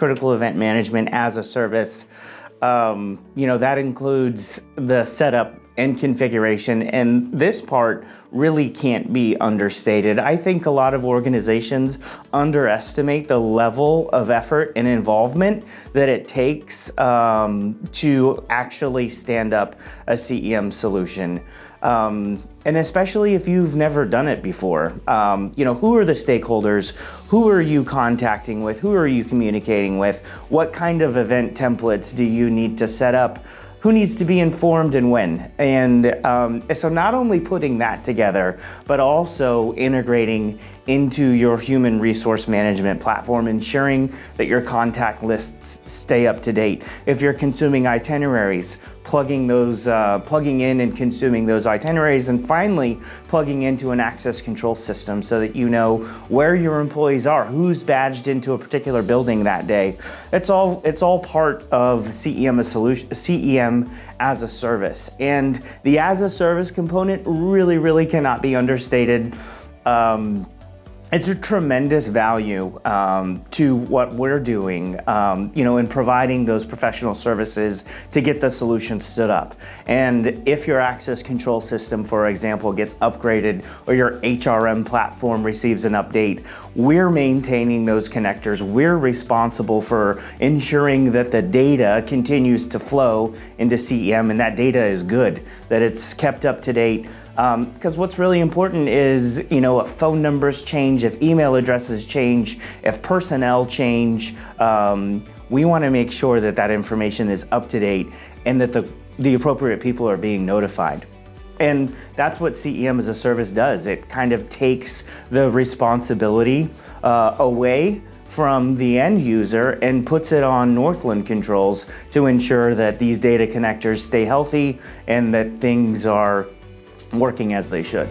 critical event management as a service, that includes the setup and configuration, and this part really can't be understated. I think a lot of organizations underestimate the level of effort and involvement that it takes to actually stand up a CEM solution. And especially if you've never done it before. Who are the stakeholders? Who are you contacting with? Who are you communicating with? What kind of event templates do you need to set up? Who needs to be informed and when? And so not only putting that together, but also integrating into your human resource management platform, ensuring that your contact lists stay up to date. If you're consuming itineraries, plugging in and consuming those itineraries, and finally plugging into an access control system so that you know where your employees are, who's badged into a particular building that day. It's all part of CEM as a service. And the as a service component really cannot be understated. It's a tremendous value to what we're doing, in providing those professional services to get the solution stood up. And if your access control system, for example, gets upgraded or your HRM platform receives an update, we're maintaining those connectors. We're responsible for ensuring that the data continues to flow into CEM and that data is good, that it's kept up to date. Because what's really important is, if phone numbers change, if email addresses change, if personnel change, we want to make sure that that information is up to date and that the appropriate people are being notified. And that's what CEM as a service does. It kind of takes the responsibility away from the end user and puts it on Northland Controls to ensure that these data connectors stay healthy and that things are working as they should.